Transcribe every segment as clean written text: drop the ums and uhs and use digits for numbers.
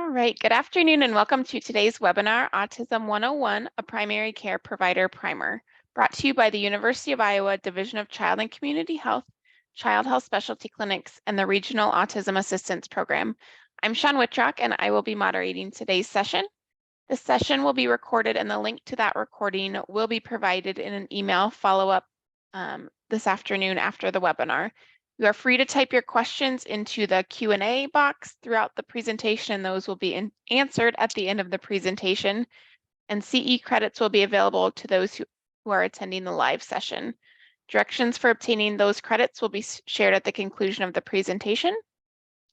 All right, good afternoon and welcome to today's webinar, Autism 101, a Primary Care Provider Primer, brought to you by the University of Iowa Division of Child and Community Health, Child Health Specialty Clinics, and the Regional Autism Assistance Program. I'm Shawn Wittrock and I will be moderating today's session. This session will be recorded and the link to that recording will be provided in an email follow-up this afternoon after the webinar. You are free to type your questions into the Q&A box throughout the presentation, and those will be answered at the end of the presentation. And CE credits will be available to those who are attending the live session. Directions for obtaining those credits will be shared at the conclusion of the presentation.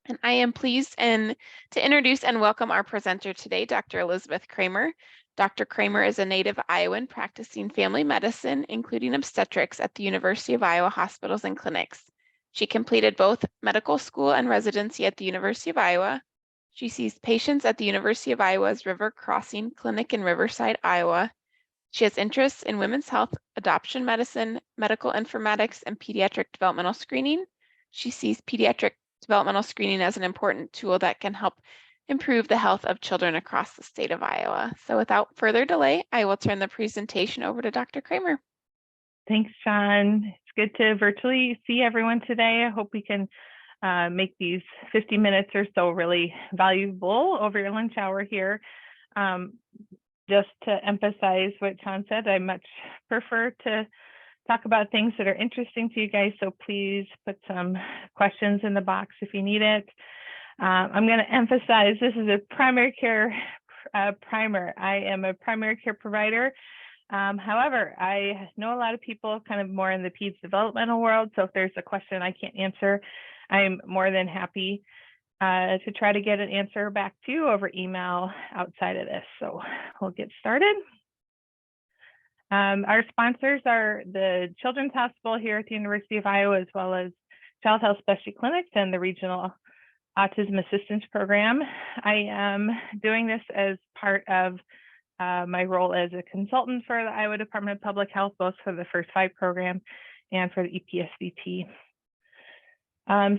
And I am pleased to introduce and welcome our presenter today, Dr. Elizabeth Cramer. Dr. Cramer is a native Iowan practicing family medicine, including obstetrics, at the University of Iowa Hospitals and Clinics. She completed both medical school and residency at the University of Iowa. She sees patients at the University of Iowa's River Crossing Clinic in Riverside, Iowa. She has interests in women's health, adoption medicine, medical informatics, and pediatric developmental screening. She sees pediatric developmental screening as an important tool that can help improve the health of children across the state of Iowa. So without further delay, I will turn the presentation over to Dr. Cramer. Thanks, Shawn. It's good to virtually see everyone today. I hope we can make these 50 minutes or so really valuable over your lunch hour here. Just to emphasize what Shawn said, I much prefer to talk about things that are interesting to you guys, so please put some questions in the box if you need it. I'm going to emphasize this is a primary care primer. I am a primary care provider. However, I know a lot of people kind of more in the peds developmental world, so if there's a question I can't answer, I'm more than happy to try to get an answer back to you over email outside of this. So we'll get started. Our sponsors are the Children's Hospital here at the University of Iowa, as well as Child Health Specialty Clinics and the Regional Autism Assistance Program. I am doing this as part of my role as a consultant for the Iowa Department of Public Health, both for the First 5 program and for the EPSVT.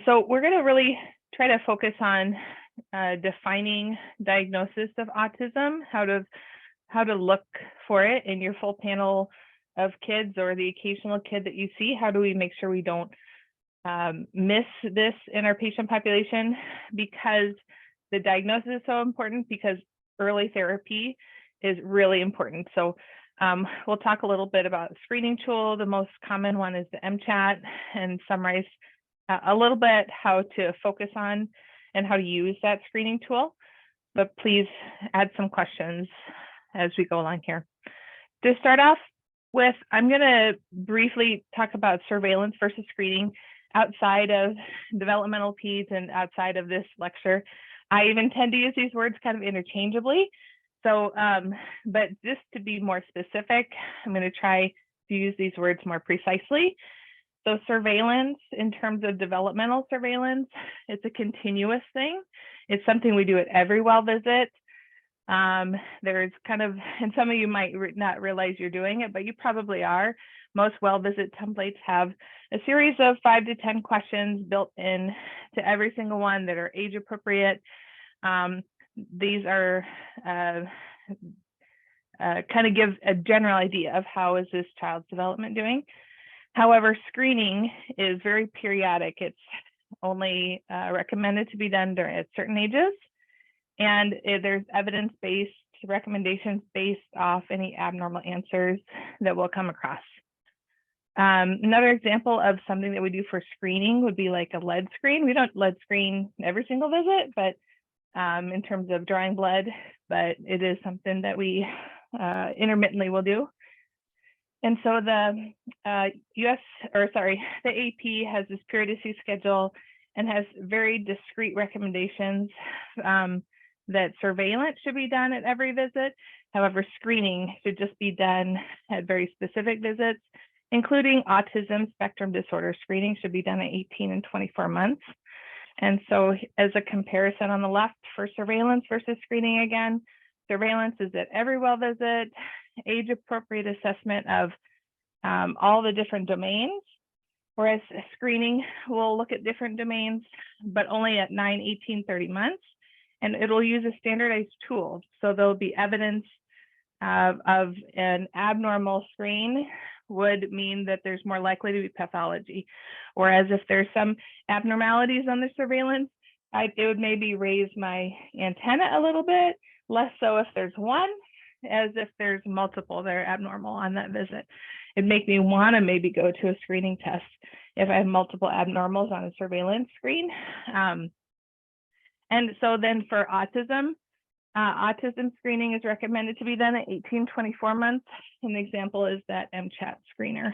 So we're going to really try to focus on defining diagnosis of autism, how to look for it in your full panel of kids or the occasional kid that you see. How do we make sure we don't miss this in our patient population? Because the diagnosis is so important, because early therapy is really important. So we'll talk a little bit about screening tool. The most common one is the MCHAT, and summarize a little bit how to focus on and how to use that screening tool. But please add some questions as we go along here. To start off with, I'm going to briefly talk about surveillance versus screening outside of developmental peds and outside of this lecture. I even tend to use these words kind of interchangeably. So, but just to be more specific, I'm going to try to use these words more precisely. So surveillance, in terms of developmental surveillance, it's a continuous thing. It's something we do at every well visit. There's kind of, and some of you might not realize you're doing it, but you probably are. Most well visit templates have a series of 5 to 10 questions built in to every single one that are age appropriate. These are kind of give a general idea of how is this child's development doing. However, screening is very periodic. It's only recommended to be done at certain ages, and there's evidence-based recommendations based off any abnormal answers that we'll come across. Another example of something that we do for screening would be like a lead screen. We don't lead screen every single visit, but in terms of drawing blood, but it is something that we intermittently will do. And so the the AP has this periodicity schedule and has very discrete recommendations that surveillance should be done at every visit. However, screening should just be done at very specific visits, including autism spectrum disorder screening should be done at 18 and 24 months. And so as a comparison on the left for surveillance versus screening, again, surveillance is at every well visit, age appropriate assessment of all the different domains, whereas screening will look at different domains, but only at 9, 18, 30 months. and it'll use a standardized tool. So there'll be evidence of an abnormal screen would mean that there's more likely to be pathology. Whereas if there's some abnormalities on the surveillance, it would maybe raise my antenna a little bit, less so if there's one, as if there's multiple that are abnormal on that visit. It'd make me want to maybe go to a screening test if I have multiple abnormals on a surveillance screen. And so then for autism, autism screening is recommended to be done at 18-24 months. An example is that MCHAT screener.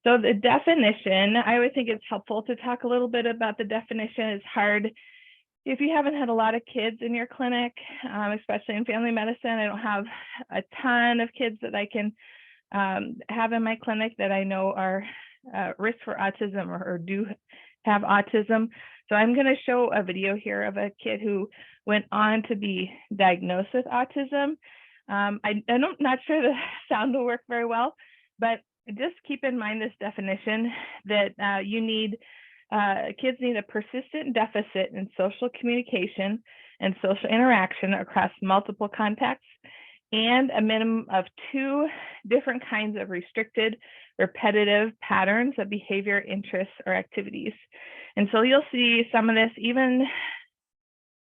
So the definition, I would think it's helpful to talk a little bit about the definition. It's hard if you haven't had a lot of kids in your clinic, especially in family medicine. I don't have a ton of kids that I can have in my clinic that I know are risk for autism or do have autism. So I'm going to show a video here of a kid who went on to be diagnosed with autism. I'm not sure the sound will work very well, but just keep in mind this definition that you need, kids need a persistent deficit in social communication and social interaction across multiple contexts and a minimum of 2 different kinds of restricted, repetitive patterns of behavior, interests, or activities. And so you'll see some of this, even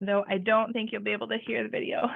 though I don't think you'll be able to hear the video.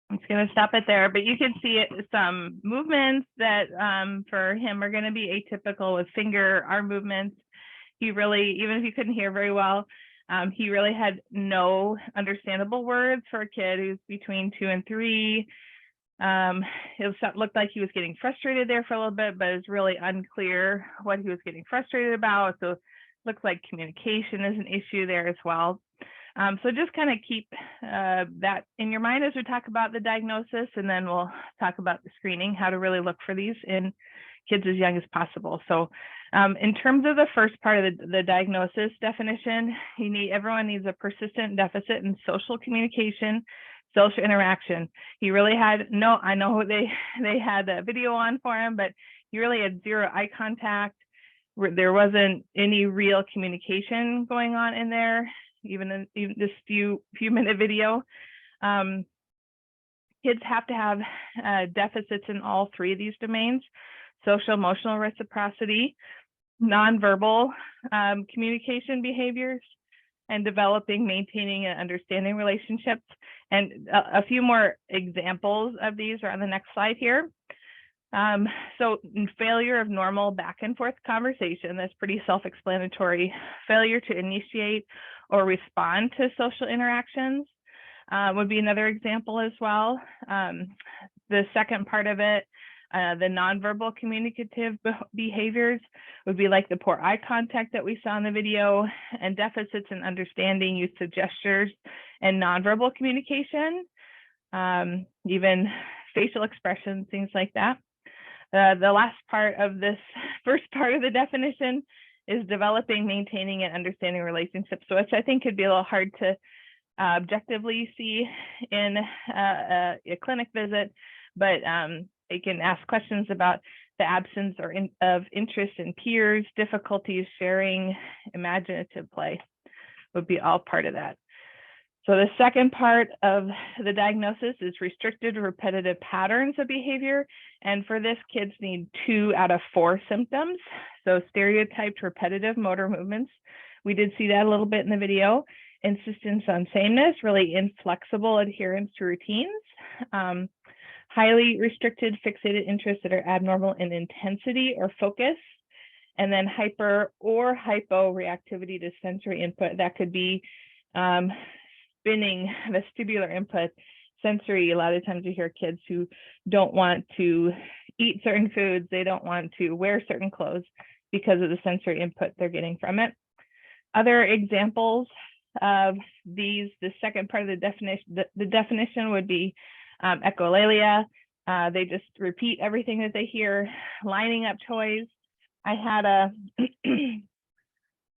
I'm just going to stop it there, but you can see some movements that for him are going to be atypical with finger, arm movements. He really, even if you couldn't hear very well, he really had no understandable words for a kid who's between 2 and 3. It looked like he was getting frustrated there for a little bit, but it's really unclear what he was getting frustrated about. So it looks like communication is an issue there as well. So just kind of keep that in your mind as we talk about the diagnosis, and then we'll talk about the screening, how to really look for these in kids as young as possible. So in terms of the first part of the diagnosis definition, everyone needs a persistent deficit in social communication, social interaction. He really had I know they had a video on for him, but he really had 0 eye contact. There wasn't any real communication going on in there, even this few minute video. Kids have to have deficits in all 3 of these domains: social emotional reciprocity, nonverbal communication behaviors, and developing, maintaining, and understanding relationships. And a few more examples of these are on the next slide here. So failure of normal back and forth conversation, that's pretty self-explanatory. Failure to initiate or respond to social interactions would be another example as well. The second part of it, the nonverbal communicative behaviors would be like the poor eye contact that we saw in the video, and deficits in understanding use of gestures and nonverbal communication, even facial expressions, things like that. The last part of this first part of the definition is developing, maintaining, and understanding relationships, which I think could be a little hard to objectively see in a clinic visit, but they can ask questions about the absence of interest in peers, difficulties sharing, imaginative play would be all part of that. So the second part of the diagnosis is restricted repetitive patterns of behavior. And for this, kids need 2 out of 4 symptoms. So stereotyped repetitive motor movements. We did see that a little bit in the video. Insistence on sameness, really inflexible adherence to routines. Highly restricted fixated interests that are abnormal in intensity or focus. And then hyper or hypo reactivity to sensory input. That could be spinning, vestibular input, sensory. A lot of times you hear kids who don't want to eat certain foods, they don't want to wear certain clothes because of the sensory input they're getting from it. Other examples of these, the second part of the definition would be echolalia. They just repeat everything that they hear, lining up toys. I had a,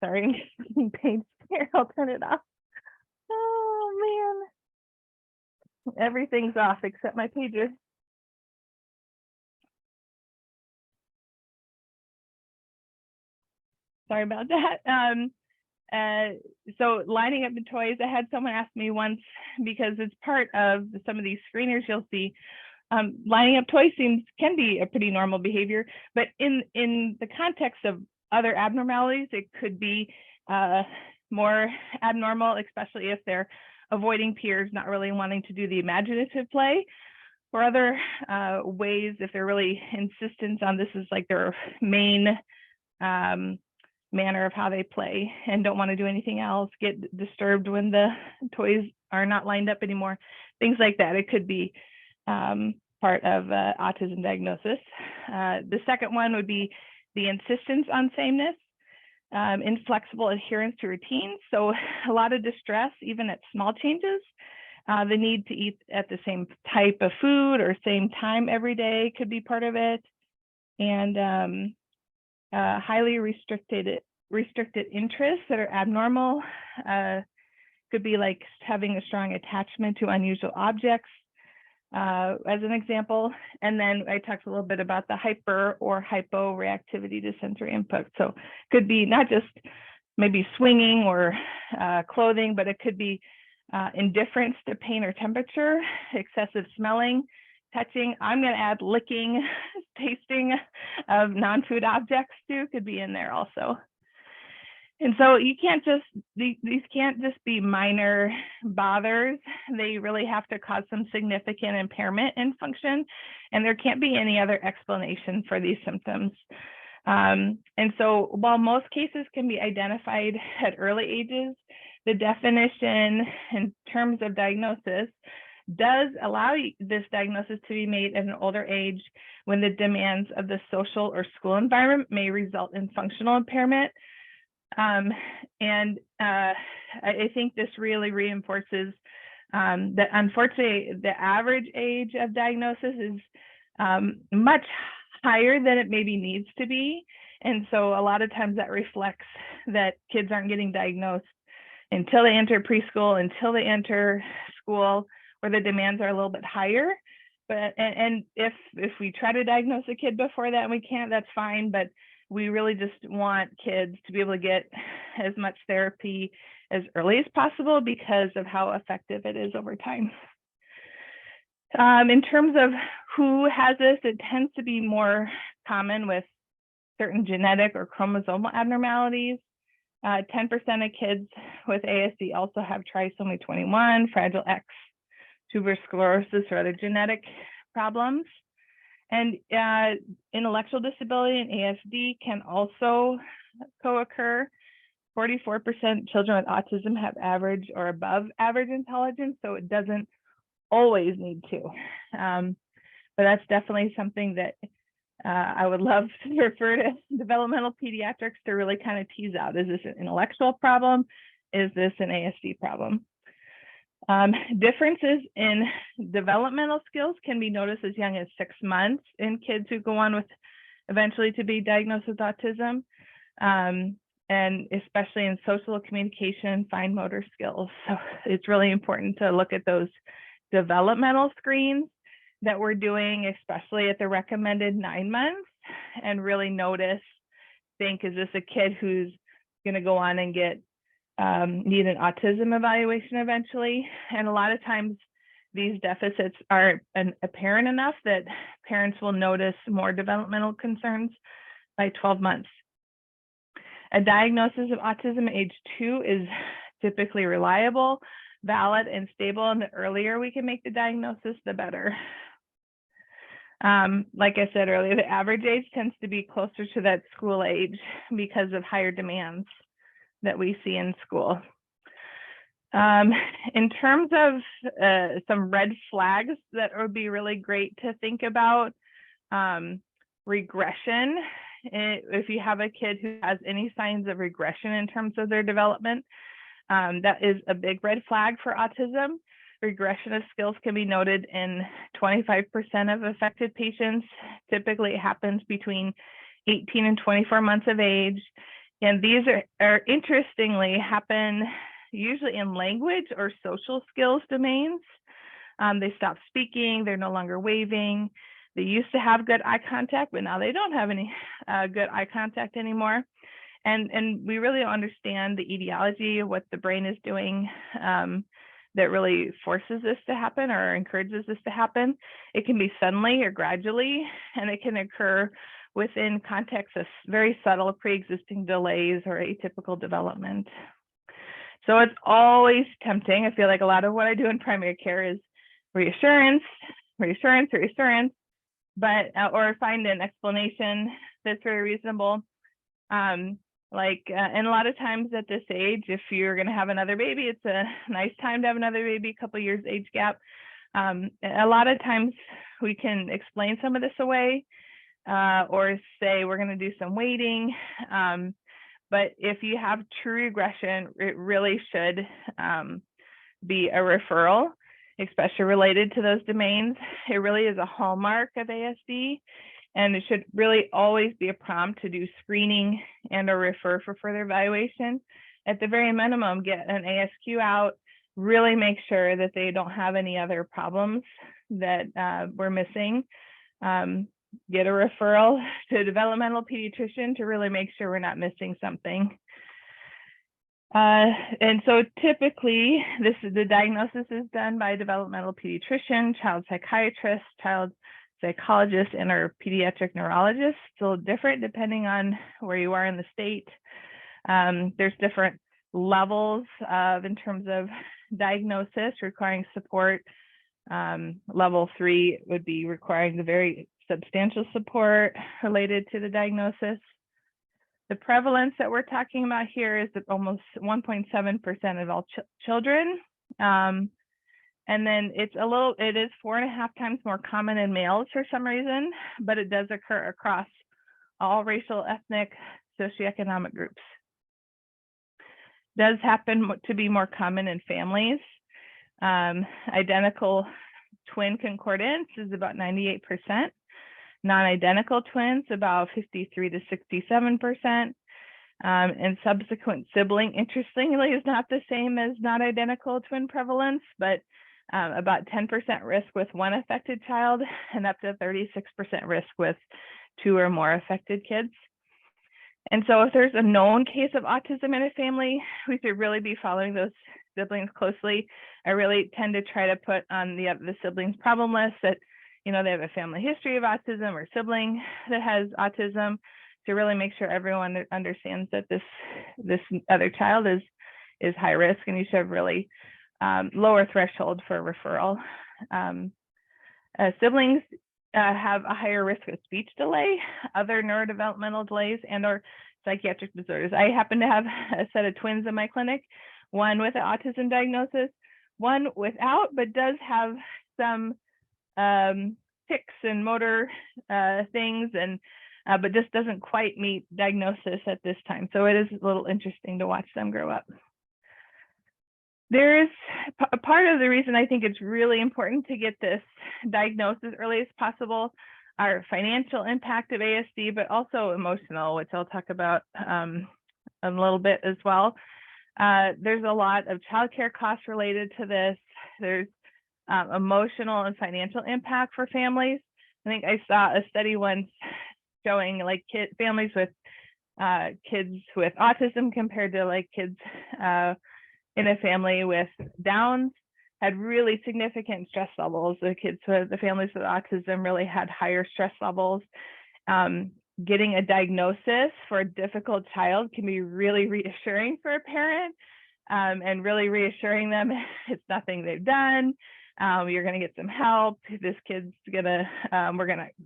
sorry, I'm page here, I'll turn it off. Oh man, everything's off except my pager. Sorry about that. So lining up the toys, I had someone ask me once, because it's part of some of these screeners you'll see, lining up toys can be a pretty normal behavior, but in the context of other abnormalities, it could be more abnormal, especially if they're avoiding peers, not really wanting to do the imaginative play, or other ways if they're really insistent on this is like their main manner of how they play and don't want to do anything else, get disturbed when the toys are not lined up anymore, things like that. It could be part of autism diagnosis. The second one would be the insistence on sameness, inflexible adherence to routines. So a lot of distress, even at small changes. The need to eat at the same type of food or same time every day could be part of it. And highly restricted interests that are abnormal. Could be like having a strong attachment to unusual objects, as an example. And then I talked a little bit about the hyper or hypo reactivity to sensory input. So could be not just maybe swinging or clothing, but it could be indifference to pain or temperature, excessive smelling, touching. I'm going to add licking, tasting of non-food objects too, could be in there also. And so you can't just, these can't just be minor bothers. They really have to cause some significant impairment in function, and there can't be any other explanation for these symptoms. And so while most cases can be identified at early ages, the definition in terms of diagnosis does allow this diagnosis to be made at an older age when the demands of the social or school environment may result in functional impairment. And I think this really reinforces that unfortunately the average age of diagnosis is much higher than it maybe needs to be. And so a lot of times that reflects that kids aren't getting diagnosed until they enter preschool, until they enter school, where the demands are a little bit higher. But and if we try to diagnose a kid before that and we can't, that's fine. But we really just want kids to be able to get as much therapy as early as possible because of how effective it is over time. In terms of who has this, it tends to be more common with certain genetic or chromosomal abnormalities. 10% of kids with ASD also have trisomy 21, Fragile X, tuberous sclerosis, or other genetic problems. And intellectual disability and ASD can also co-occur. 44% children with autism have average or above average intelligence, so it doesn't always need to. But that's definitely something that I would love to refer to developmental pediatrics to really kind of tease out. Is this an intellectual problem? Is this an ASD problem? Differences in developmental skills can be noticed as young as 6 months in kids who go on with eventually to be diagnosed with autism, and especially in social communication, fine motor skills. So it's really important to look at those developmental screens that we're doing, especially at the recommended 9 months, and really notice, think, is this a kid who's going to go on and get need an autism evaluation eventually? And a lot of times these deficits are apparent enough that parents will notice more developmental concerns by 12 months. A diagnosis of autism at age 2 is typically reliable, valid, and stable, and the earlier we can make the diagnosis, the better. Like I said earlier, the average age tends to be closer to that school age because of higher demands that we see in school. In terms of some red flags that would be really great to think about, regression. If you have a kid who has any signs of regression in terms of their development, that is a big red flag for autism. Regression of skills can be noted in 25% of affected patients. Typically, it happens between 18 and 24 months of age. And these are interestingly happen usually in language or social skills domains. They stop speaking, they're no longer waving. They used to have good eye contact, but now they don't have any good eye contact anymore. And we really don't understand the etiology of what the brain is doing that really forces this to happen or encourages this to happen. It can be suddenly or gradually, and it can occur within context of very subtle pre-existing delays or atypical development. So it's always tempting. I feel like a lot of what I do in primary care is reassurance, reassurance, reassurance, but or find an explanation that's very reasonable. And a lot of times at this age, if you're going to have another baby, it's a nice time to have another baby, a couple years age gap. A lot of times we can explain some of this away or say we're going to do some waiting. But if you have true regression, it really should be a referral, especially related to those domains. It really is a hallmark of ASD, and it should really always be a prompt to do screening and or refer for further evaluation. At the very minimum, get an ASQ out, really make sure that they don't have any other problems that we're missing. Get a referral to a developmental pediatrician to really make sure we're not missing something. And so typically, the diagnosis is done by a developmental pediatrician, child psychiatrist, child psychologist, and our pediatric neurologist. So different depending on where you are in the state. There's different levels in terms of diagnosis requiring support. Level 3 would be requiring the very substantial support related to the diagnosis. The prevalence that we're talking about here is almost 1.7% of all children. And then it is 4.5 times more common in males for some reason, but it does occur across all racial, ethnic, socioeconomic groups. It does happen to be more common in families. Identical twin concordance is about 98%. Non-identical twins, about 53 to 67%. And subsequent sibling, interestingly, is not the same as non-identical twin prevalence, but about 10% risk with one affected child and up to 36% risk with 2 or more affected kids. And so if there's a known case of autism in a family, we should really be following those siblings closely. I really tend to try to put on the siblings problem list that, they have a family history of autism or sibling that has autism, to really make sure everyone understands that this other child is high risk, and you should have really lower threshold for referral. Siblings have a higher risk of speech delay, other neurodevelopmental delays, and/or psychiatric disorders. I happen to have a set of twins in my clinic, one with an autism diagnosis, one without, but does have some tics and motor things, and but just doesn't quite meet diagnosis at this time. So it is a little interesting to watch them grow up. There is a part of the reason I think it's really important to get this diagnosed as early as possible are financial impact of ASD, but also emotional, which I'll talk about a little bit as well. There's a lot of childcare costs related to this. There's emotional and financial impact for families. I think I saw a study once showing like families with kids with autism compared to like kids in a family with Downs had really significant stress levels. The families with autism really had higher stress levels. Getting a diagnosis for a difficult child can be really reassuring for a parent, and really reassuring them it's nothing they've done. You're going to get some help. This kid's gonna,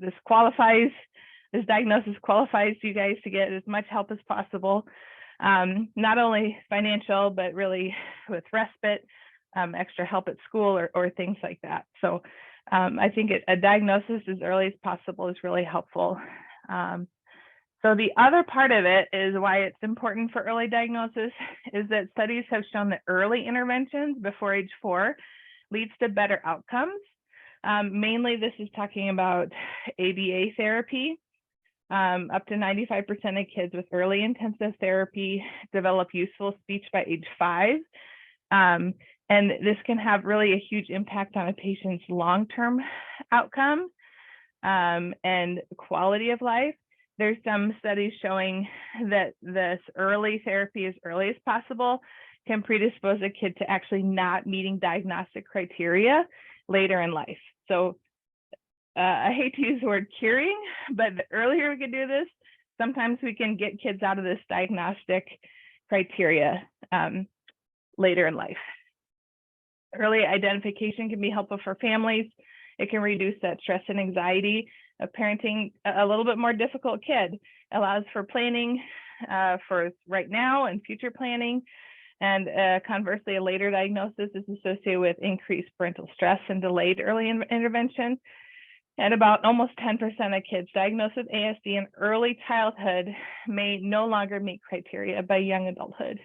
this diagnosis qualifies you guys to get as much help as possible. Not only financial, but really with respite, extra help at school or things like that. So I think a diagnosis as early as possible is really helpful. So the other part of it is why it's important for early diagnosis is that studies have shown that early interventions before age 4 leads to better outcomes. Mainly this is talking about ABA therapy. Up to 95% of kids with early intensive therapy develop useful speech by age 5. And this can have really a huge impact on a patient's long-term outcome and quality of life. There's some studies showing that this early therapy as early as possible can predispose a kid to actually not meeting diagnostic criteria later in life. So I hate to use the word curing, but the earlier we can do this, sometimes we can get kids out of this diagnostic criteria later in life. Early identification can be helpful for families. It can reduce that stress and anxiety of parenting a little bit more difficult kid. It allows for planning for right now and future planning. And conversely, a later diagnosis is associated with increased parental stress and delayed early intervention. And about almost 10% of kids diagnosed with ASD in early childhood may no longer meet criteria by young adulthood.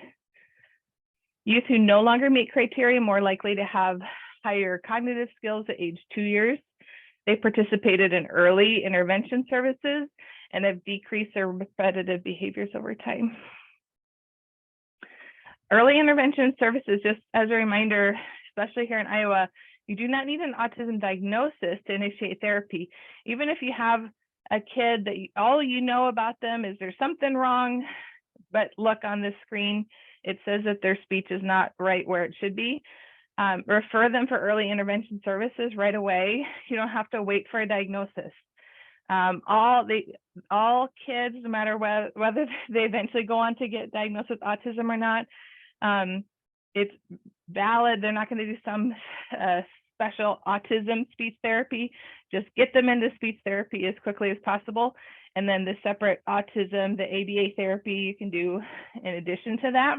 Youth who no longer meet criteria are more likely to have higher cognitive skills at age 2 years. They participated in early intervention services and have decreased their repetitive behaviors over time. Early intervention services, just as a reminder, especially here in Iowa, you do not need an autism diagnosis to initiate therapy. Even if you have a kid that all you know about them is there's something wrong, but look on this screen, it says that their speech is not right where it should be. Refer them for early intervention services right away. You don't have to wait for a diagnosis. All kids, no matter whether they eventually go on to get diagnosed with autism or not, it's valid. They're not going to do some special autism speech therapy. Just get them into speech therapy as quickly as possible. And then the separate autism, the ABA therapy you can do in addition to that.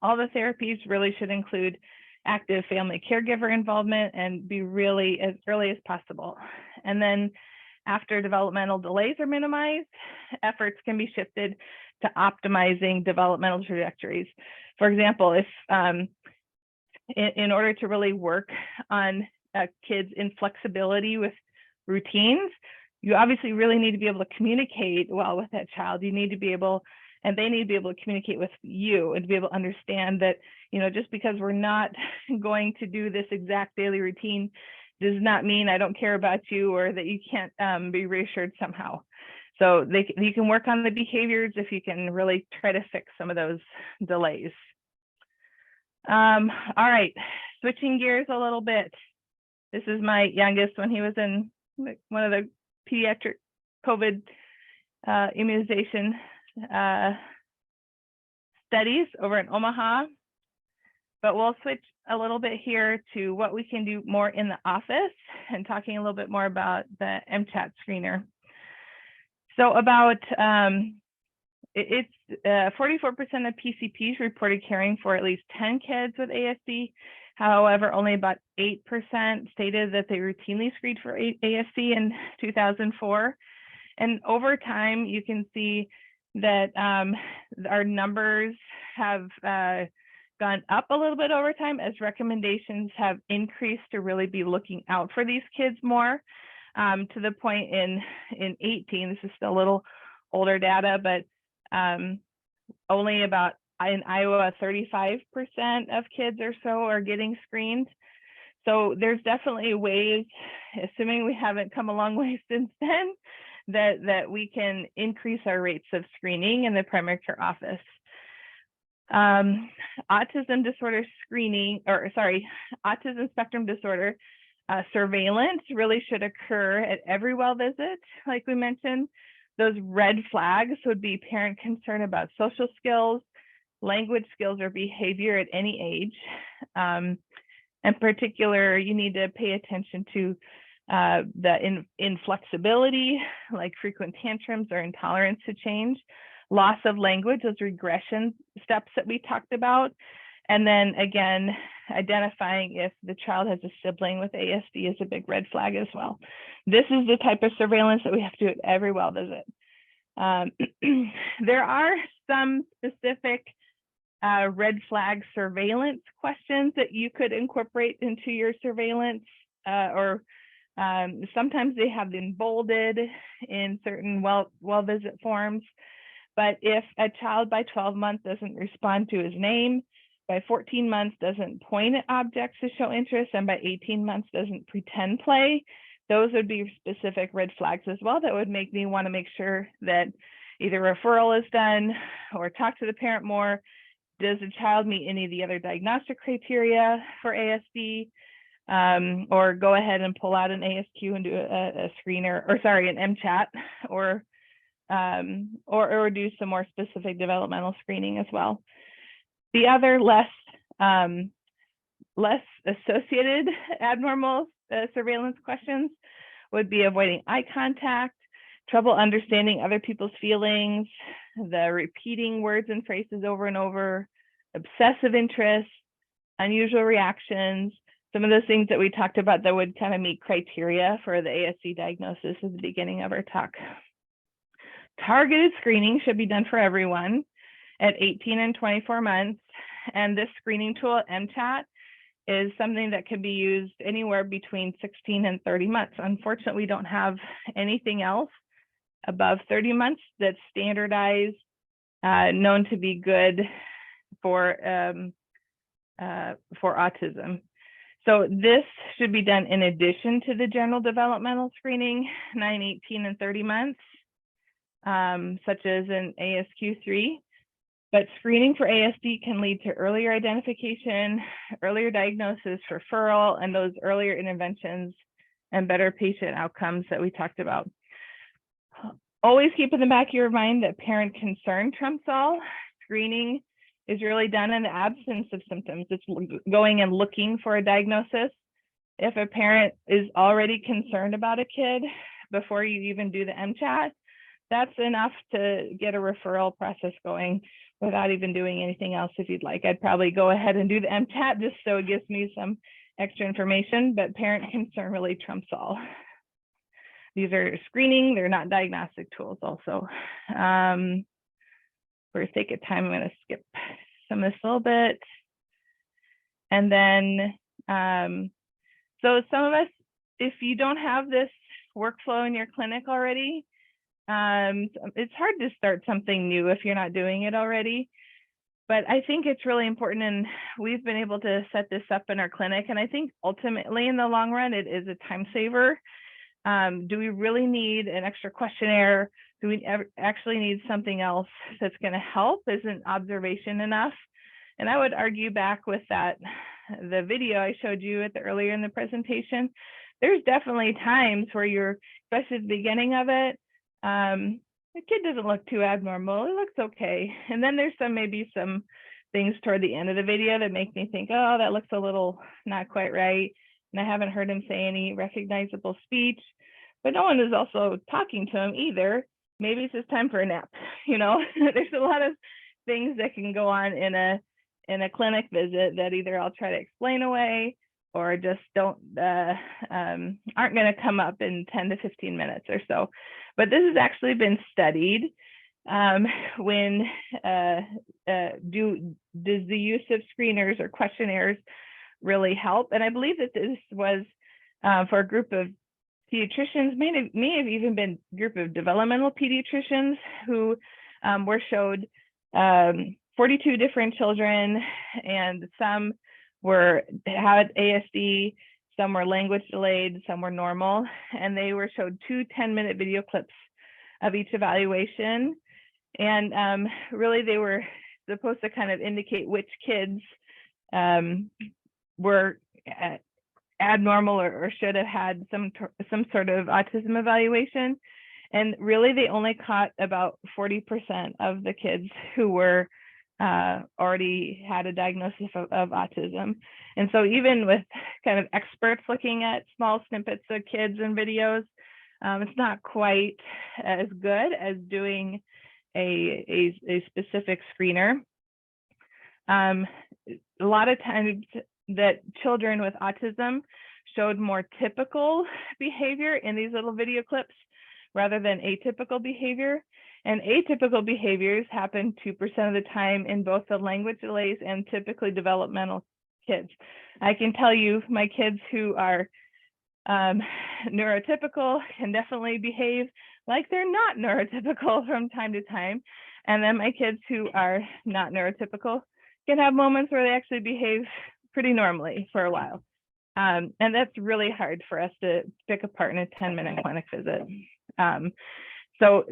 All the therapies really should include active family caregiver involvement and be really as early as possible. And then after developmental delays are minimized, efforts can be shifted to optimizing developmental trajectories. For example, if in order to really work on kids' inflexibility with routines, you obviously really need to be able to communicate well with that child. You need to be able, and they need to be able to communicate with you and to be able to understand that, you know, just because we're not going to do this exact daily routine does not mean I don't care about you or that you can't be reassured somehow. So you can work on the behaviors if you can really try to fix some of those delays. All right, switching gears a little bit. This is my youngest when he was in one of the pediatric COVID immunization studies over in Omaha. But we'll switch a little bit here to what we can do more in the office and talking a little bit more about the MCHAT screener. So about it's 44% of PCPs reported caring for at least 10 kids with ASD. However, only about 8% stated that they routinely screened for ASD in 2004. And over time, you can see that our numbers have gone up a little bit over time as recommendations have increased to really be looking out for these kids more, to the point in 18, this is still a little older data, but only about in Iowa, 35% of kids or so are getting screened. So there's definitely ways, assuming we haven't come a long way since then, that we can increase our rates of screening in the primary care office. Autism disorder screening, or sorry, autism spectrum disorder surveillance really should occur at every well visit. Like we mentioned, those red flags would be parent concern about social skills, language skills, or behavior at any age. In particular, you need to pay attention to the inflexibility, like frequent tantrums or intolerance to change, loss of language, those regression steps that we talked about, and then again, identifying if the child has a sibling with ASD is a big red flag as well. This is the type of surveillance that we have to do at every well visit. There are some specific red flag surveillance questions that you could incorporate into your surveillance, or sometimes they have been bolded in certain well visit forms. But if a child by 12 months doesn't respond to his name, by 14 months doesn't point at objects to show interest, and by 18 months doesn't pretend play, those would be specific red flags as well that would make me want to make sure that either referral is done or talk to the parent more. Does the child meet any of the other diagnostic criteria for ASD? Or go ahead and pull out an ASQ and do a screener, or sorry, an MCHAT, or do some more specific developmental screening as well. The other less associated abnormal surveillance questions would be avoiding eye contact, trouble understanding other people's feelings, the repeating words and phrases over and over, obsessive interest, unusual reactions, some of those things that we talked about that would kind of meet criteria for the ASD diagnosis at the beginning of our talk. Targeted screening should be done for everyone at 18 and 24 months. And this screening tool, MCHAT, is something that can be used anywhere between 16 and 30 months. Unfortunately, we don't have anything else above 30 months that's standardized, known to be good for autism. So this should be done in addition to the general developmental screening, 9, 18, and 30 months, such as an ASQ3. But screening for ASD can lead to earlier identification, earlier diagnosis, referral, and those earlier interventions and better patient outcomes that we talked about. Always keep in the back of your mind that parent concern trumps all. Screening is really done in the absence of symptoms. It's going and looking for a diagnosis. If a parent is already concerned about a kid before you even do the MCHAT, that's enough to get a referral process going without even doing anything else. If you'd like, I'd probably go ahead and do the MCHAT just so it gives me some extra information, but parent concern really trumps all. These are screening, they're not diagnostic tools also. For the sake of time, I'm going to skip some of this a little bit. And then, so some of us, if you don't have this workflow in your clinic already, it's hard to start something new if you're not doing it already. But I think it's really important, and we've been able to set this up in our clinic. And I think ultimately in the long run, it is a time saver. Do we really need an extra questionnaire? Do we actually need something else that's going to help? Isn't observation enough? And I would argue back with that, the video I showed you earlier in the presentation, there's definitely times where you're, especially at the beginning of it, the kid doesn't look too abnormal. It looks okay. And then there's maybe some things toward the end of the video that make me think, oh, that looks a little not quite right. And I haven't heard him say any recognizable speech, but no one is also talking to him either. Maybe it's just time for a nap. There's a lot of things that can go on in a clinic visit that either I'll try to explain away or just aren't going to come up in 10 to 15 minutes or so. But this has actually been studied. When does the use of screeners or questionnaires really help? And I believe that this was for a group of pediatricians, may have even been a group of developmental pediatricians who were showed 42 different children, and some had ASD, some were language delayed, some were normal, and they were showed 2 10-minute video clips of each evaluation. And really they were supposed to kind of indicate which kids were abnormal or should have had some sort of autism evaluation. And really they only caught about 40% of the kids who were already had a diagnosis of autism. And so even with kind of experts looking at small snippets of kids and videos, it's not quite as good as doing a specific screener. A lot of times that children with autism showed more typical behavior in these little video clips rather than atypical behavior. And atypical behaviors happen 2% of the time in both the language delays and typically developmental kids. I can tell you my kids who are neurotypical can definitely behave like they're not neurotypical from time to time. And then my kids who are not neurotypical can have moments where they actually behave pretty normally for a while. And that's really hard for us to pick apart in a 10-minute clinic visit. So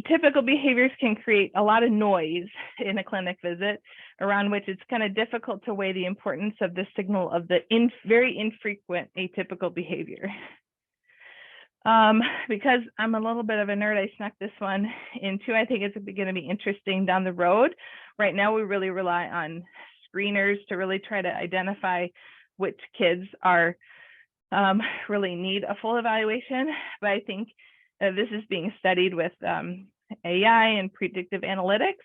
typical behaviors can create a lot of noise in a clinic visit, around which it's kind of difficult to weigh the importance of the signal of the very infrequent atypical behavior. Because I'm a little bit of a nerd, I snuck this one in too. I think it's going to be interesting down the road. Right now, we really rely on screeners to really try to identify which kids are really need a full evaluation. But I think this is being studied with AI and predictive analytics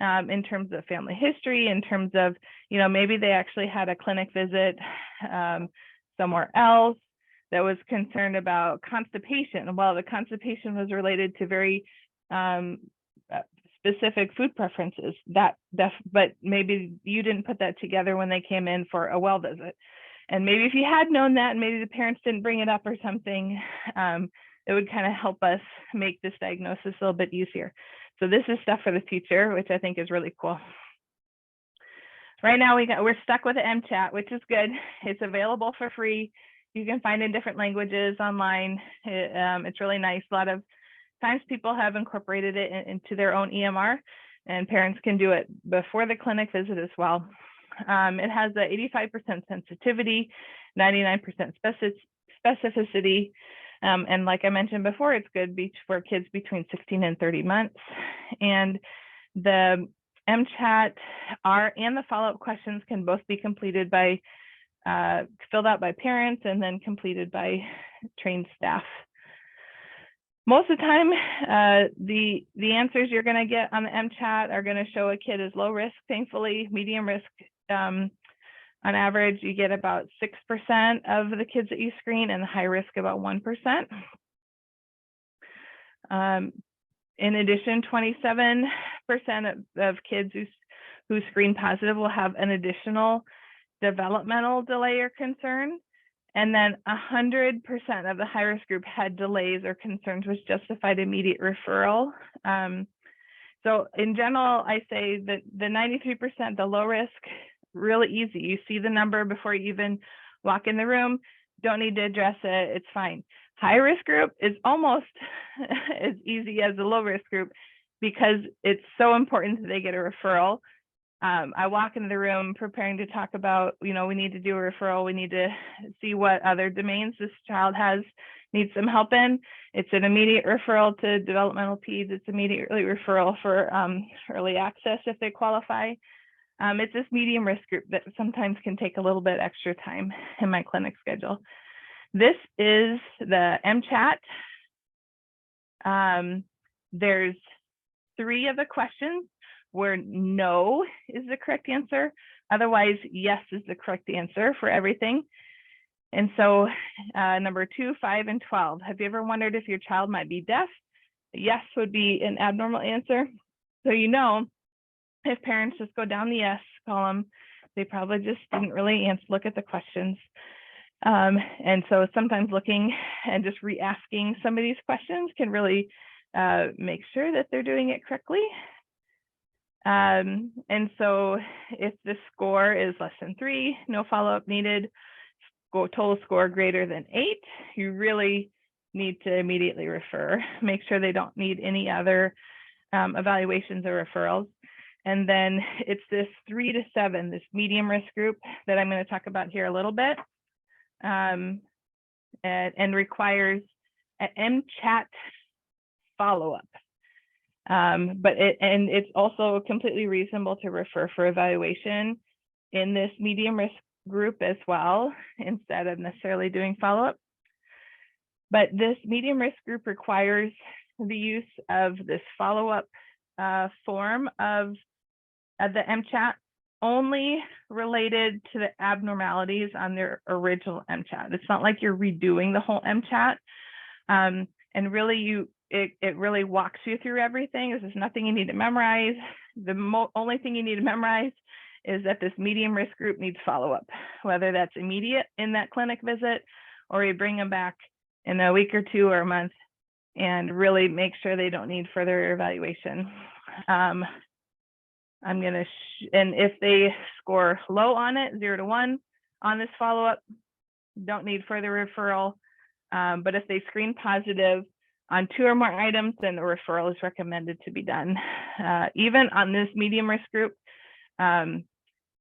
in terms of family history, in terms of, maybe they actually had a clinic visit somewhere else that was concerned about constipation. Well, the constipation was related to very specific food preferences, but maybe you didn't put that together when they came in for a well visit. And maybe if you had known that, and maybe the parents didn't bring it up or something, it would kind of help us make this diagnosis a little bit easier. So this is stuff for the future, which I think is really cool. Right now we're stuck with the MChat, which is good. It's available for free. You can find in different languages online. It's really nice. A lot of times people have incorporated it into their own EMR, and parents can do it before the clinic visit as well. It has a 85% sensitivity, 99% specificity. And like I mentioned before, it's good for kids between 16 and 30 months. And the MChat and the follow-up questions can both be completed by, filled out by parents and then completed by trained staff. Most of the time, the answers you're going to get on the MChat are going to show a kid is low risk, thankfully, medium risk. On average, you get about 6% of the kids that you screen, and high risk about 1%. In addition, 27% of kids who screen positive will have an additional developmental delay or concern. And then 100% of the high-risk group had delays or concerns which justified immediate referral. So in general, I say that the 93%, the low risk, really easy. You see the number before you even walk in the room. Don't need to address it. It's fine. High risk group is almost as easy as the low risk group because it's so important that they get a referral. I walk into the room preparing to talk about, we need to do a referral. We need to see what other domains this child needs some help in. It's an immediate referral to developmental peds. It's immediately referral for early access if they qualify. It's this medium risk group that sometimes can take a little bit extra time in my clinic schedule. This is the MCHAT. There's 3 of the questions where no is the correct answer. Otherwise, yes is the correct answer for everything. And so number 2, 5, and 12. Have you ever wondered if your child might be deaf? Yes would be an abnormal answer. So if parents just go down the yes column, they probably just didn't really look at the questions. And so sometimes looking and just re-asking some of these questions can really make sure that they're doing it correctly. And so if the score is less than 3, no follow-up needed, total score greater than 8, you really need to immediately refer. Make sure they don't need any other evaluations or referrals. And then it's this 3 to 7, this medium risk group that I'm going to talk about here a little bit, and requires an MCHAT follow-up. But it's also completely reasonable to refer for evaluation in this medium risk group as well, instead of necessarily doing follow-up. But this medium risk group requires the use of this follow-up form of the MCHAT only related to the abnormalities on their original MCHAT. It's not like you're redoing the whole MCHAT. And really it really walks you through everything. There's nothing you need to memorize. The only thing you need to memorize is that this medium risk group needs follow-up, whether that's immediate in that clinic visit, or you bring them back in a week or 2 or a month and really make sure they don't need further evaluation. I'm gonna, and if they score low on it, 0 to 1 on this follow-up, don't need further referral. But if they screen positive on 2 or more items, then the referral is recommended to be done. Even on this medium risk group,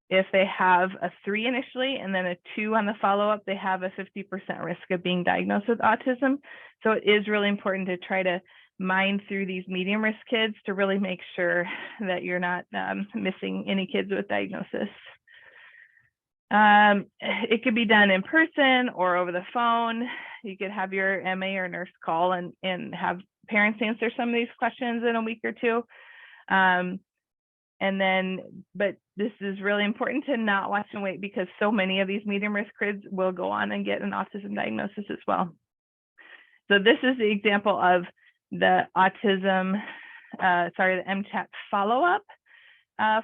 if they have a 3 initially and then a 2 on the follow-up, they have a 50% risk of being diagnosed with autism. So it is really important to try to mine through these medium risk kids to really make sure that you're not missing any kids with diagnosis. It could be done in person or over the phone. You could have your MA or nurse call and have parents answer some of these questions in a week or 2. But this is really important to not watch and wait, because so many of these medium risk kids will go on and get an autism diagnosis as well. So this is the example of the the MCHAT follow-up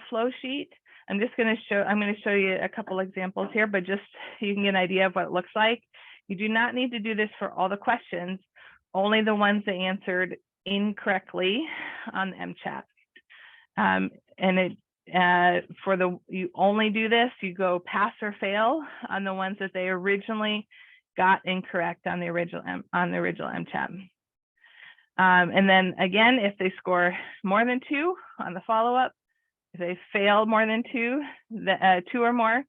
flow sheet. I'm going to show you a couple examples here, but just so you can get an idea of what it looks like. You do not need to do this for all the questions, only the ones that answered incorrectly on the MCHAT. You only do this, you go pass or fail on the ones that they originally got incorrect on the original MCHAT. And then again, if they score more than 2 on the follow-up, if they fail more than 2 or more,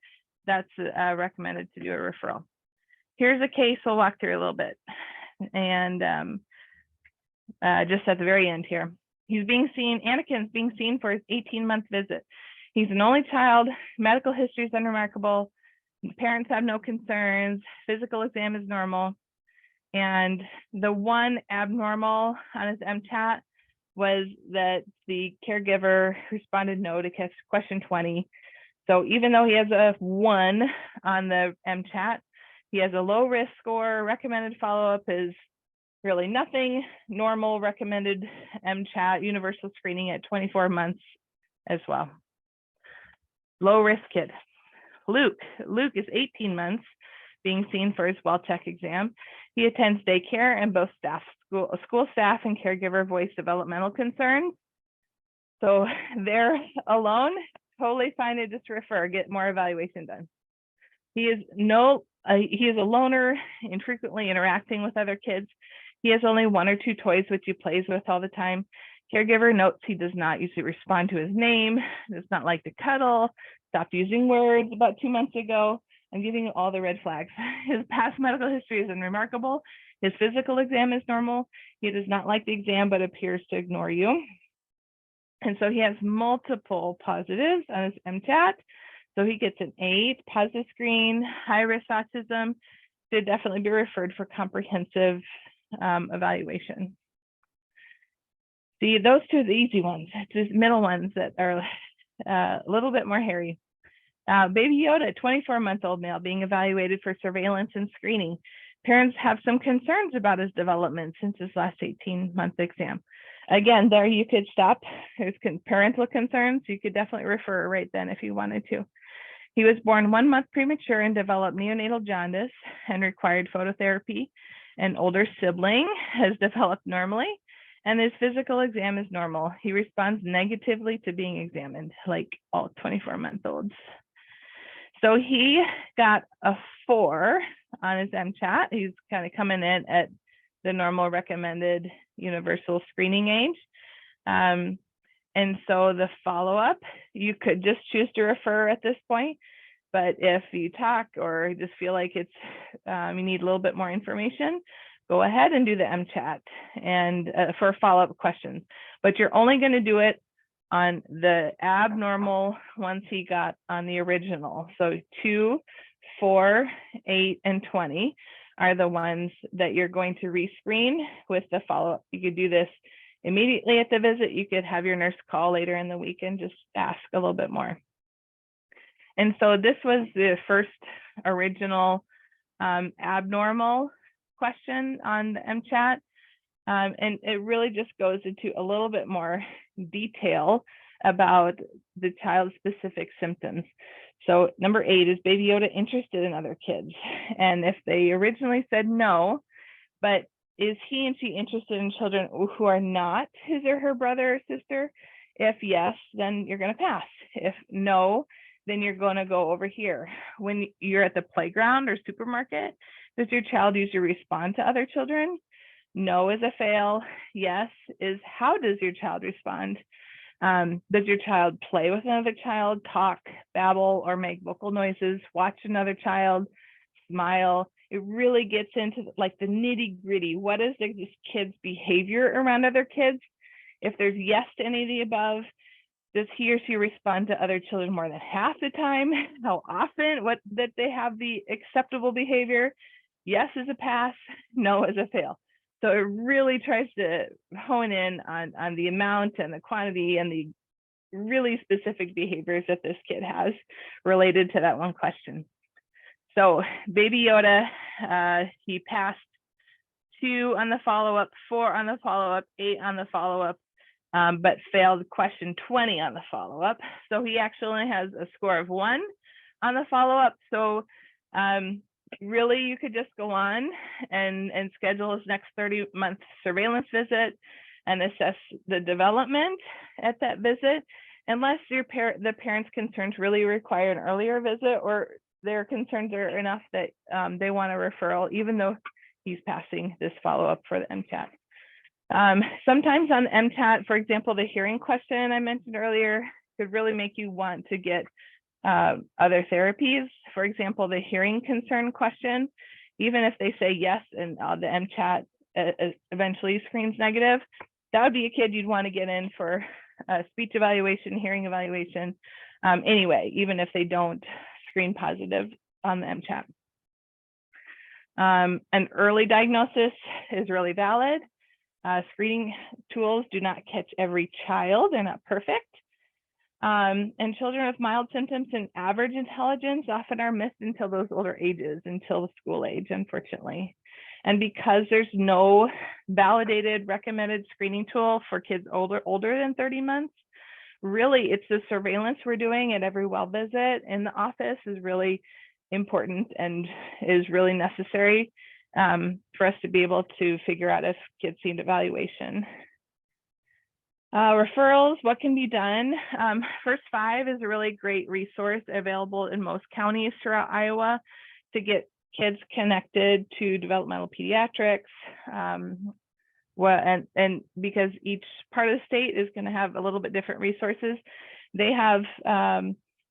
that's recommended to do a referral. Here's a case we'll walk through a little bit. And just at the very end here, Anakin's being seen for his 18-month visit. He's an only child, medical history is unremarkable, parents have no concerns, physical exam is normal. And the one abnormal on his MCHAT was that the caregiver responded no to question 20. So even though he has a 1 on the MCHAT, he has a low risk score. Recommended follow-up is really nothing. Normal recommended MCHAT, universal screening at 24 months as well. Low risk kid. Luke is 18 months, being seen for his well-check exam. He attends daycare, and both school staff and caregiver voice developmental concerns. So they're alone, totally fine to just refer, get more evaluation done. He is a loner, infrequently interacting with other kids. He has only 1 or 2 toys which he plays with all the time. Caregiver notes he does not usually respond to his name, does not like to cuddle, stopped using words about 2 months ago. I'm giving you all the red flags. His past medical history is unremarkable. His physical exam is normal. He does not like the exam, but appears to ignore you. And so he has multiple positives on his MCAT. So he gets an 8, positive screen, high risk autism, should definitely be referred for comprehensive evaluation. See, those two are the easy ones. It's these middle ones that are a little bit more hairy. Baby Yoda, 24-month-old male, being evaluated for surveillance and screening. Parents have some concerns about his development since his last 18-month exam. Again, there you could stop. There's parental concerns. You could definitely refer right then if you wanted to. He was born 1 month premature and developed neonatal jaundice and required phototherapy. An older sibling has developed normally, and his physical exam is normal. He responds negatively to being examined, like all 24-month-olds. So he got a 4 on his MCHAT. He's kind of coming in at the normal recommended universal screening age. And so the follow-up, you could just choose to refer at this point, but if you talk or just feel like it's you need a little bit more information, go ahead and do the MCHAT and for follow-up questions. But you're only going to do it on the abnormal ones he got on the original. So 2, 4, 8, and 20 are the ones that you're going to rescreen with the follow-up. You could do this immediately at the visit. You could have your nurse call later in the week and just ask a little bit more. And so this was the first original abnormal question on the MCHAT. And it really just goes into a little bit more detail about the child-specific symptoms. So number 8, is Baby Yoda interested in other kids? And if they originally said no, but is he and she interested in children who are not his or her brother or sister? If yes, then you're going to pass. If no, then you're going to go over here. When you're at the playground or supermarket, does your child usually respond to other children? No is a fail. Yes is how does your child respond? Does your child play with another child, talk, babble, or make vocal noises, watch another child, smile? It really gets into like the nitty gritty. What is this kid's behavior around other kids? If there's yes to any of the above, does he or she respond to other children more than half the time? How often? What that they have the acceptable behavior? Yes is a pass, no is a fail. So it really tries to hone in on the amount and the quantity and the really specific behaviors that this kid has related to that one question. So Baby Yoda, he passed 2 on the follow-up, 4 on the follow-up, 8 on the follow-up, but failed question 20 on the follow-up. So he actually has a score of 1 on the follow-up. So really, you could just go on and schedule his next 30-month surveillance visit and assess the development at that visit, unless the parent's concerns really require an earlier visit or their concerns are enough that they want a referral, even though he's passing this follow-up for the MCAT. Sometimes on the MCAT, for example, the hearing question I mentioned earlier could really make you want to get other therapies. For example, the hearing concern question, even if they say yes and the MCHAT eventually screens negative, that would be a kid you'd want to get in for a speech evaluation, hearing evaluation anyway, even if they don't screen positive on the MCHAT. An early diagnosis is really valid. Screening tools do not catch every child, they're not perfect. And children with mild symptoms and average intelligence often are missed until those older ages, until the school age, unfortunately. And because there's no validated recommended screening tool for kids older than 30 months, really it's the surveillance we're doing at every well visit in the office is really important and is really necessary for us to be able to figure out if kids need evaluation. Referrals, what can be done? First 5 is a really great resource available in most counties throughout Iowa to get kids connected to developmental pediatrics, and because each part of the state is going to have a little bit different resources, they have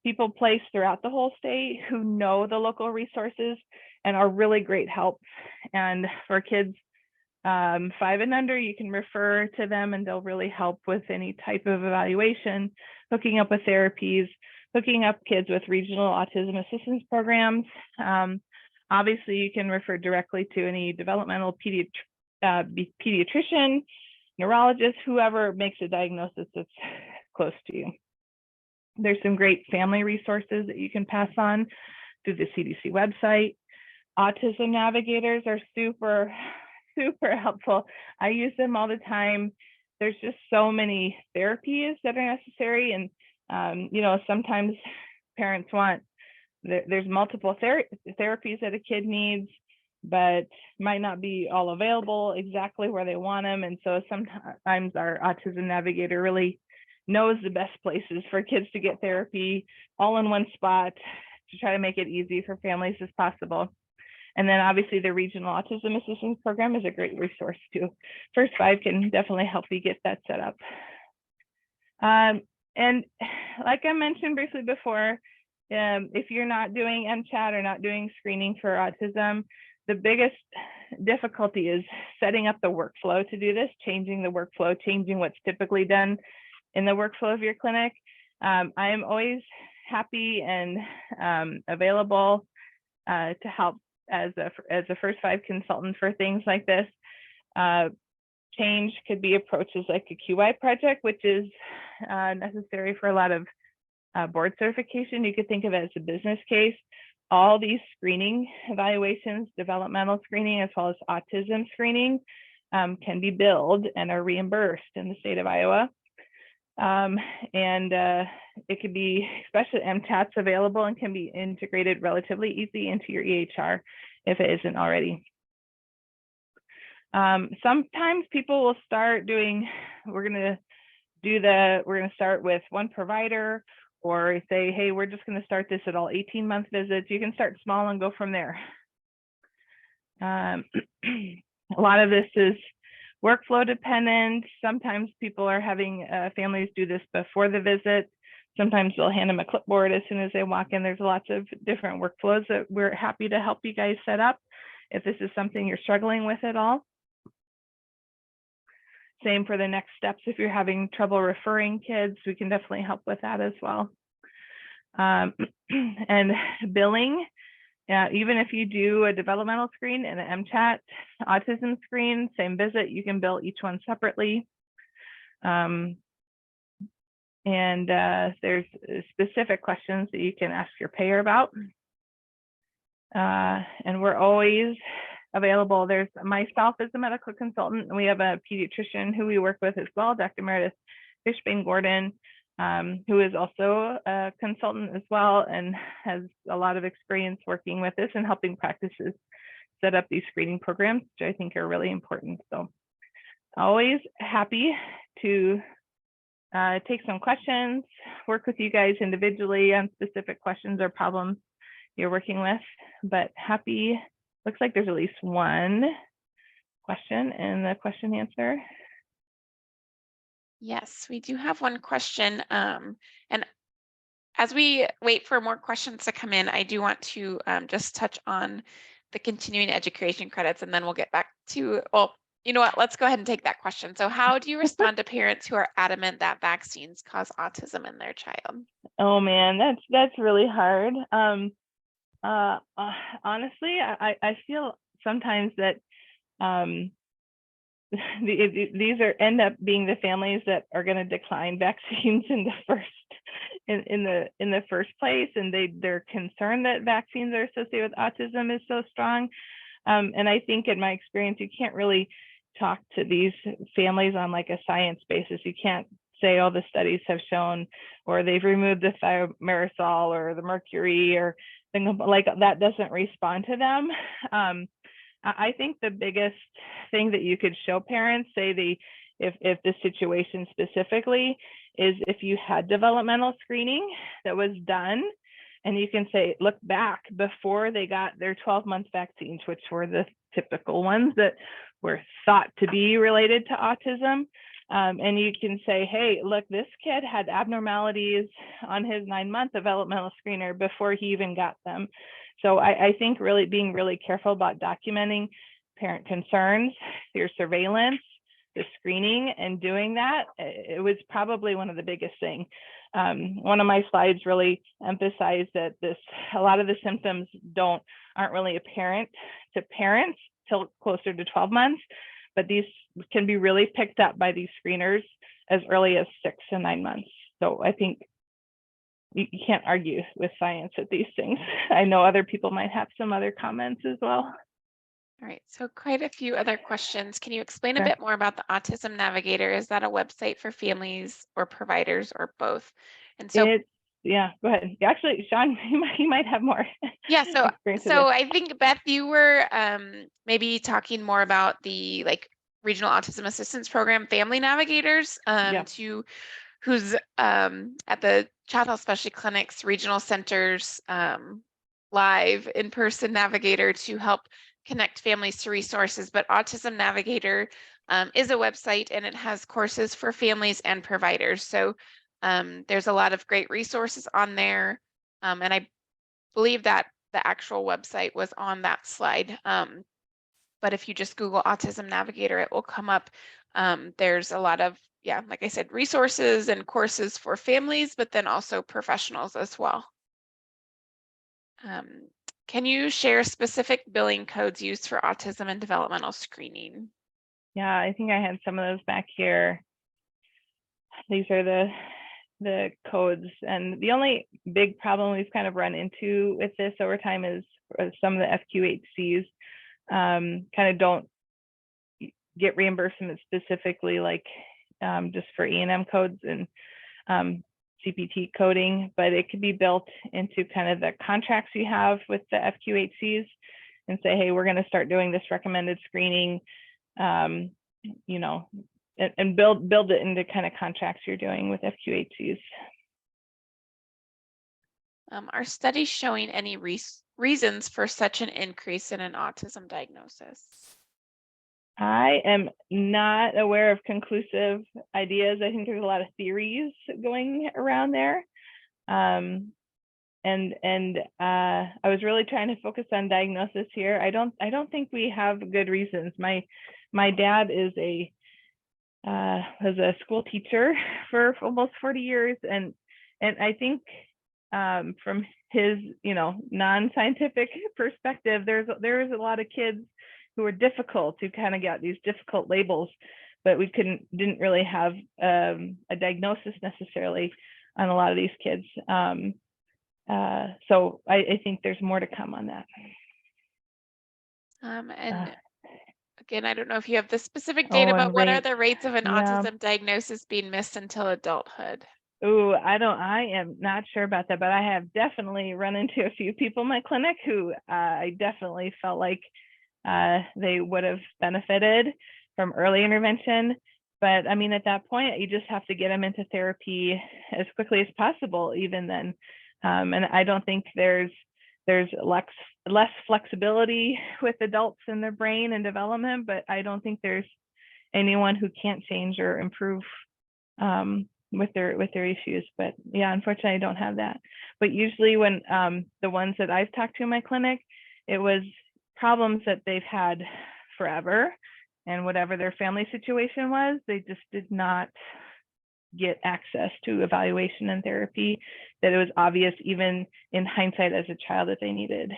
people placed throughout the whole state who know the local resources and are really great help. And for kids 5 and under, you can refer to them and they'll really help with any type of evaluation, hooking up with therapies, hooking up kids with regional autism assistance programs. Obviously, you can refer directly to any developmental pediatrician, neurologist, whoever makes a diagnosis that's close to you. There's some great family resources that you can pass on through the CDC website. Autism navigators are super helpful. I use them all the time. There's just so many therapies that are necessary. And, sometimes parents want, there's multiple therapies that a kid needs, but might not be all available exactly where they want them. And so sometimes our autism navigator really knows the best places for kids to get therapy all in one spot to try to make it easy for families as possible. And then obviously the regional autism assistance program is a great resource too. First Five can definitely help you get that set up. And like I mentioned briefly before, if you're not doing MCHAT or not doing screening for autism, the biggest difficulty is setting up the workflow to do this, changing the workflow, changing what's typically done in the workflow of your clinic. I am always happy and available to help as a First Five consultant for things like this. Change could be approaches like a QI project, which is necessary for a lot of board certification. You could think of it as a business case. All these screening evaluations, developmental screening, as well as autism screening, can be billed and are reimbursed in the state of Iowa. It could be, especially MCHAT's available and can be integrated relatively easy into your EHR if it isn't already. Sometimes people will start doing, we're going to start with one provider, or say, hey, we're just going to start this at all 18-month visits. You can start small and go from there. A lot of this is workflow dependent. Sometimes people are having families do this before the visit. Sometimes they'll hand them a clipboard as soon as they walk in. There's lots of different workflows that we're happy to help you guys set up if this is something you're struggling with at all. Same for the next steps. If you're having trouble referring kids, we can definitely help with that as well. And billing, even if you do a developmental screen and an MCHAT autism screen, same visit, you can bill each one separately. And there's specific questions that you can ask your payer about. And we're always available. There's myself as a medical consultant, and we have a pediatrician who we work with as well, Dr. Meredith Fishbane-Gordon, who is also a consultant as well and has a lot of experience working with this and helping practices set up these screening programs, which I think are really important. So always happy to take some questions, work with you guys individually on specific questions or problems you're working with, but happy. Looks like there's at least one question in the question answer. Yes, we do have one question. And as we wait for more questions to come in, I do want to just touch on the continuing education credits, and then we'll get back to, well, you know what, let's go ahead and take that question. So how do you respond to parents who are adamant that vaccines cause autism in their child? Oh man, that's really hard. Honestly, I feel sometimes that these end up being the families that are going to decline vaccines in the first place, and they're concerned that vaccines are associated with autism is so strong. And I think in my experience, you can't really talk to these families on like a science basis. You can't say, oh, the studies have shown, or they've removed the thimerosal or the mercury, or like that doesn't respond to them. I think the biggest thing that you could show parents, say if the situation specifically is if you had developmental screening that was done And you can say, look back before they got their 12-month vaccines, which were the typical ones that were thought to be related to autism. And you can say, hey, look, this kid had abnormalities on his 9-month developmental screener before he even got them. So I think really being really careful about documenting parent concerns, your surveillance, the screening, and doing that, it was probably one of the biggest things. One of my slides really emphasized that a lot of the symptoms aren't really apparent to parents till closer to 12 months, but these can be really picked up by these screeners as early as 6 to 9 months. So I think you can't argue with science at these things. I know other people might have some other comments as well. All right, so quite a few other questions. Can you explain Sure. a bit more about the Autism Navigator? Is that a website for families or providers or both? And so yeah, go ahead. Actually, Sean, you might have more. Yeah, so experience with this. I think, Beth, you were maybe talking more about the Regional Autism Assistance Program Family Navigators Yeah. who's at the Child Health Specialty Clinics, regional centers, live in-person navigator to help connect families to resources. But Autism Navigator is a website, and it has courses for families and providers. So there's a lot of great resources on there. And I believe that the actual website was on that slide. But if you just Google Autism Navigator, it will come up. There's a lot of, yeah, like I said, resources and courses for families, but then also professionals as well. Can you share specific billing codes used for autism and developmental screening? Yeah, I think I had some of those back here. These are the codes, and the only big problem we've kind of run into with this over time is some of the FQHCs kind of don't get reimbursement specifically, like just for E&M codes and CPT coding, but it could be built into kind of the contracts you have with the FQHCs and say, hey, we're going to start doing this recommended screening, you know, and build it into kind of contracts you're doing with FQHCs. Are studies showing any reasons for such an increase in an autism diagnosis? I am not aware of conclusive ideas. I think there's a lot of theories going around there. And I was really trying to focus on diagnosis here. I don't think we have good reasons. My dad is was a school teacher for almost 40 years, and I think from his non-scientific perspective, there's a lot of kids who are difficult, who kind of got these difficult labels, but we didn't really have a diagnosis necessarily on a lot of these kids. So I think there's more to come on that. And again, I don't know if you have the specific data, but what are the rates of an autism diagnosis being missed until adulthood? Oh, I am not sure about that, but I have definitely run into a few people in my clinic who I definitely felt like they would have benefited from early intervention. But I mean, at that point, you just have to get them into therapy as quickly as possible, even then. And I don't think there's less flexibility with adults in their brain and development, but I don't think there's anyone who can't change or improve with their issues. But yeah, unfortunately, I don't have that. But usually when the ones that I've talked to in my clinic, it was problems that they've had forever, and whatever their family situation was, they just did not get access to evaluation and therapy that it was obvious even in hindsight as a child that they needed.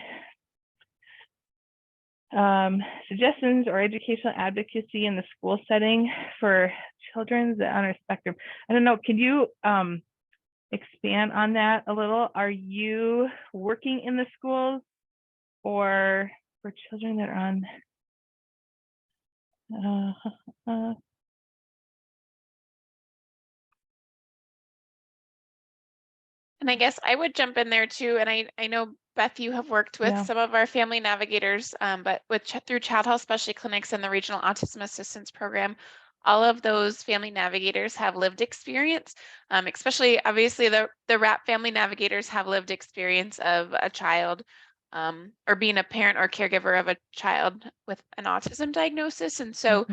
Suggestions or educational advocacy in the school setting for children that on a spectrum. I don't know, can you expand on that a little? Are you working in the schools or for children that are on And I guess I would jump in there too. And I know, Beth, you have worked with some of our family navigators, but through Child Health Specialty Clinics and the Regional Autism Assistance Program, all of those family navigators have lived experience, especially obviously the RAP family navigators have lived experience of a child or being a parent or caregiver of a child with an autism diagnosis. And so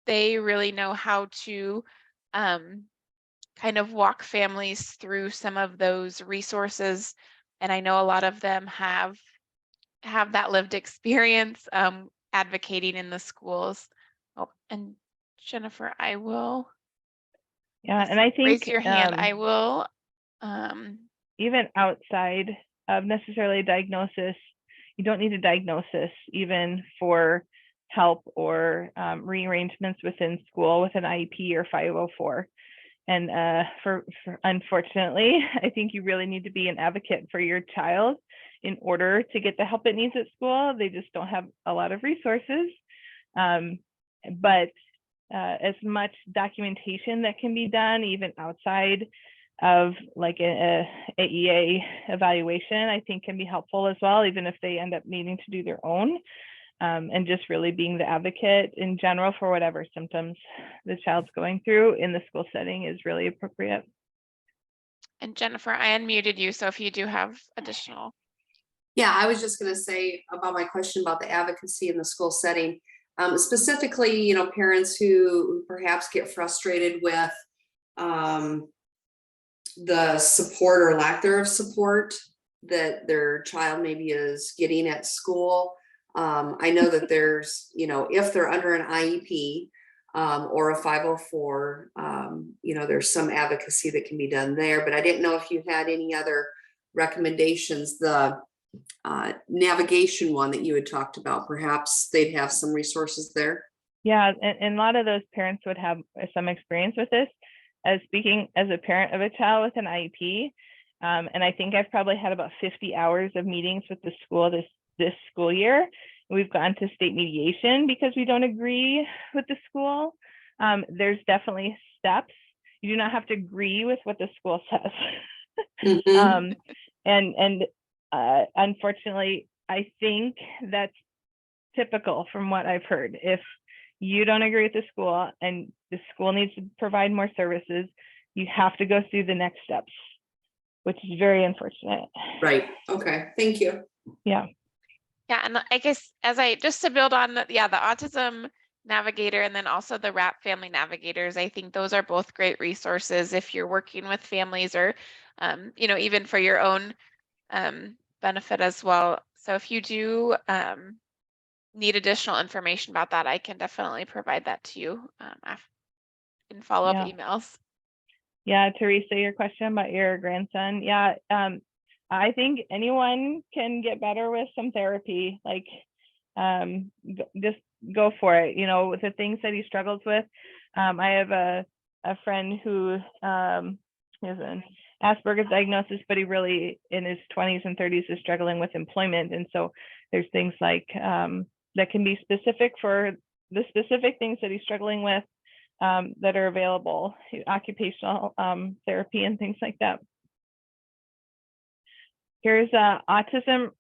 they really know how to kind of walk families through some of those resources. And I know a lot of them have that lived experience advocating in the schools. Oh, and Jennifer, I will. Yeah, and I think raise your hand. I will. Even outside of necessarily a diagnosis, you don't need a diagnosis even for help or rearrangements within school with an IEP or 504. And for unfortunately, I think you really need to be an advocate for your child in order to get the help it needs at school. They just don't have a lot of resources. But as much documentation that can be done, even outside of like a AEA evaluation, I think can be helpful as well, even if they end up needing to do their own. And just really being the advocate in general for whatever symptoms the child's going through in the school setting is really appropriate. And Jennifer, I unmuted you, so if you do have additional. Yeah, I was just going to say about my question about the advocacy in the school setting, specifically, you know, parents who perhaps get frustrated with the support or lack thereof support that their child maybe is getting at school. I know that there's, you know, if they're under an IEP or a 504, you know, there's some advocacy that can be done there, but I didn't know if you had any other recommendations. The navigation one that you had talked about, perhaps they'd have some resources there. Yeah, and a lot of those parents would have some experience with this. As speaking as a parent of a child with an IEP, and I think I've probably had about 50 hours of meetings with the school this school year. We've gone to state mediation because we don't agree with the school. There's definitely steps. You do not have to agree with what the school says. Mm-hmm. And unfortunately, I think that's typical from what I've heard. If you don't agree with the school and the school needs to provide more services, you have to go through the next steps, which is very unfortunate. Right. Okay. Thank you. Yeah. Yeah, and I guess just to build on the autism navigator and then also the RAP family navigators, I think those are both great resources if you're working with families or, you know, even for your own benefit as well. So if you do need additional information about that, I can definitely provide that to you in follow-up emails. Yeah, Teresa, your question about your grandson. Yeah, I think anyone can get better with some therapy. Like, just go for it. You know, with the things that he struggles with. I have a friend who is an Asperger's diagnosis, but he really in his 20s and 30s is struggling with employment. And so there's things like that can be specific for the specific things that he's struggling with that are available, occupational therapy and things like that. Here's autism.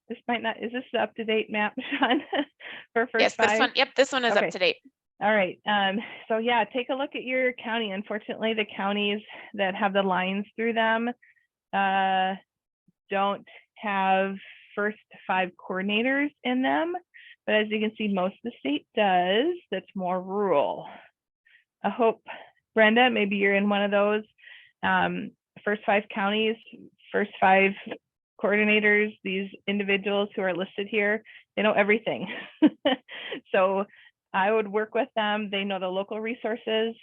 This might not, is this the up-to-date map, Sean, for first yes, 5? This one, yep, this one is okay. up to date. All right, so yeah, take a look at your county. Unfortunately, the counties that have the lines through them don't have first 5 coordinators in them, but as you can see, most of the state does. That's more rural. I hope, Brenda, maybe you're in one of those. First 5 counties, first 5 coordinators, these individuals who are listed here, they know everything. So I would work with them. They know the local resources.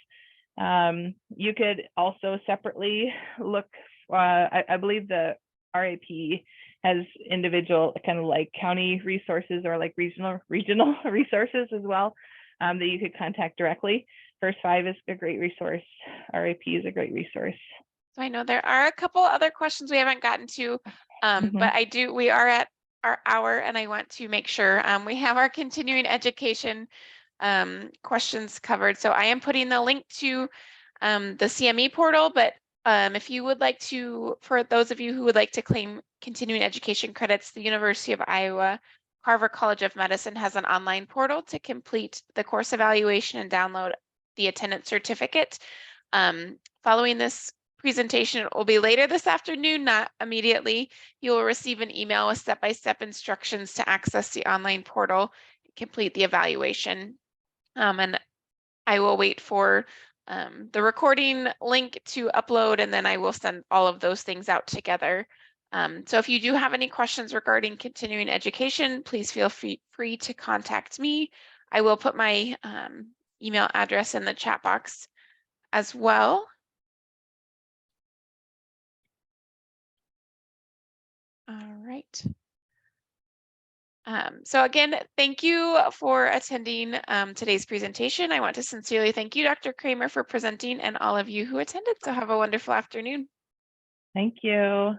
You could also separately look, I believe the RAP has individual kind of like county resources or like regional resources as well, that you could contact directly. First 5 is a great resource. RAP is a great resource. So I know there are a couple other questions we haven't gotten to, but we are at our hour and I want to make sure we have our continuing education questions covered. So I am putting the link to the CME portal, but if you would like to, for those of you who would like to claim continuing education credits, the University of Iowa Carver College of Medicine has an online portal to complete the course evaluation and download the attendance certificate. Following this presentation, it will be later this afternoon, not immediately. You will receive an email with step-by-step instructions to access the online portal, complete the evaluation. And I will wait for the recording link to upload, and then I will send all of those things out together. So if you do have any questions regarding continuing education, please feel free to contact me. I will put my email address in the chat box as well. All right. So again, thank you for attending today's presentation. I want to sincerely thank you, Dr. Cramer, for presenting, and all of you who attended. So have a wonderful afternoon. Thank you.